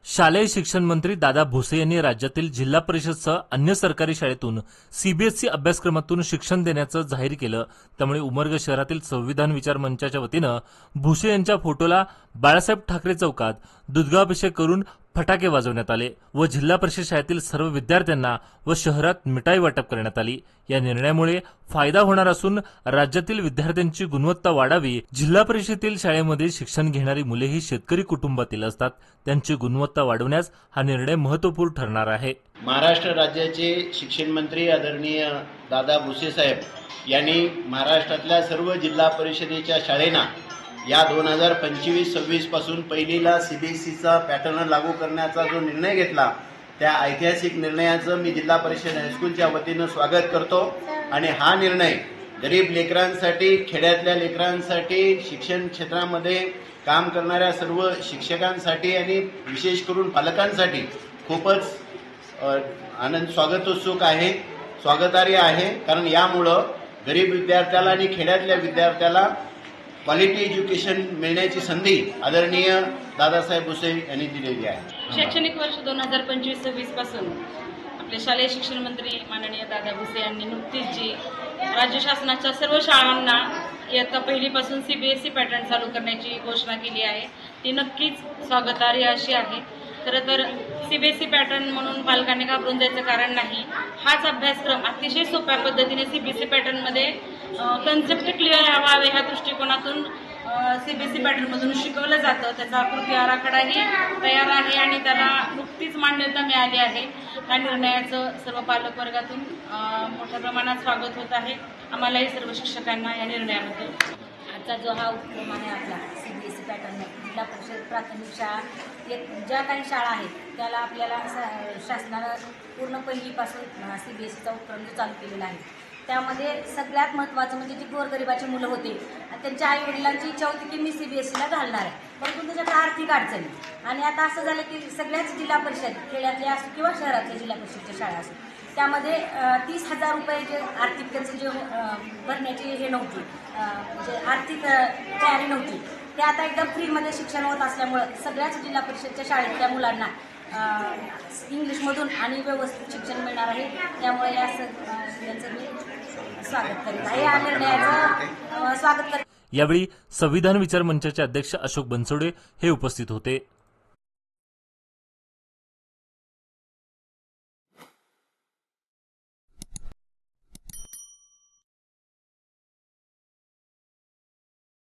शालेय शिक्षण मंत्री दादा भुसे यांनी राज्यातील जिल्हा परिषदसह अन्य सरकारी शाळेतून सीबीएसई अभ्यासक्रमातून शिक्षण देण्याचं जाहीर केलं। त्यामुळे उमरगा शहरातील संविधान विचार मंचाच्या वतीनं भुसे यांच्या फोटोला बाळासाहेब ठाकरे चौकात दुधगाभिषेक करून फटाके वाजवण्यात आले व जिल्हा परिषद शाळेतील सर्व विद्यार्थ्यांना व शहरात मिठाई वाटप करण्यात आली। या निर्णयामुळे फायदा होणार असून राज्यातील विद्यार्थ्यांची गुणवत्ता वाढावी। जिल्हा परिषदेतील शाळेमध्ये शिक्षण घेणारी मुलेही शेतकरी कुटुंबातील असतात, त्यांची गुणवत्ता वाढवण्यास हा निर्णय महत्त्वपूर्ण ठरणार आहे। महाराष्ट्र राज्याचे शिक्षण मंत्री आदरणीय दादा भुसे साहेब यांनी महाराष्ट्रातल्या सर्व जिल्हा परिषदेच्या शाळांना या 2025-26 पासून पहिलीला सीबीएसईचा पॅटर्न लागू करण्याचा जो निर्णय घेतला, त्या ऐतिहासिक निर्णयाचं मी जिल्हा परिषद हायस्कूलच्या वतीनं स्वागत करतो। आणि हा निर्णय गरीब लेकरांसाठी, खेड्यातल्या लेकरांसाठी, शिक्षण क्षेत्रामध्ये काम करणाऱ्या सर्व शिक्षकांसाठी आणि विशेष करून पालकांसाठी खूपच स्वागतोत्सुक आहे, स्वागतार्ह आहे। कारण यामुळं गरीब विद्यार्थ्याला आणि खेड्यातल्या विद्यार्थ्याला क्वालिटी एज्युकेशन मिळण्याची संधी आदरणीय दादासाहेब भुसे यांनी दिलेली आहे। शैक्षणिक वर्ष 2025-26 पासून आपले शालेय शिक्षण मंत्री माननीय दादा भुसे यांनी नुकतीच जी राज्य शासनाच्या सर्व शाळांना इयत्ता पहिलीपासून सीबीएसई पॅटर्न चालू करण्याची घोषणा केली आहे, ती नक्कीच स्वागतार्ह अशी आहे। खरं तर सीबीएसई पॅटर्न म्हणून पालकांनी घाबरून जायचं कारण नाही। हाच अभ्यासक्रम अतिशय सोप्या पद्धतीने सीबीएसई पॅटर्नमध्ये कन्सेप्ट क्लिअर व्हावे ह्या दृष्टिकोनातून सीबीएसई पॅटर्नमधून शिकवलं जातं। त्याचा कृती आराखडाही तयार आहे आणि त्याला नुकतीच मान्यता मिळाली आहे। या निर्णयाचं सर्व पालक वर्गातून मोठ्या प्रमाणात स्वागत होत आहे। आम्हालाही सर्व शिक्षकांना या निर्णयाबद्दल आजचा जो हा उपक्रम आहे आपला सीबीएसई पॅटर्न जिल्हा परिषद प्राथमिक शाळा ज्या काही शाळा आहेत त्याला आपल्याला शासनानं पूर्ण पहिलीपासून सीबीएसईचा उपक्रम जो चालू केलेला आहे, त्यामध्ये सगळ्यात महत्त्वाचं म्हणजे जी गोरगरिबाची मुलं होती आणि त्यांच्या आईवडिलांची इच्छा होती की मी सीबीएसईला घालणार आहे, परंतु त्याच्यात आर्थिक अडचणी। आणि आता असं झालं की सगळ्याच जिल्हा परिषद खेड्यातल्या असो किंवा शहरातल्या जिल्हा परिषदच्या शाळा असो, त्यामध्ये 30,000 रुपये जे आर्थिक त्याचं जे भरण्याची हे नव्हती, म्हणजे आर्थिक तयारी नव्हती, ते आता एकदम फ्रीमध्ये शिक्षण होत असल्यामुळं सगळ्याच जिल्हा परिषदच्या शाळेतल्या मुलांना इंग्लिशमधून आणि व्यवस्थित शिक्षण मिळणार आहे। त्यामुळे यांचं मी स्वागत करीत आहे, या निर्णयाचं स्वागत करीत। यावेळी संविधान विचार मंचाचे अध्यक्ष अशोक बनसोडे हे उपस्थित होते।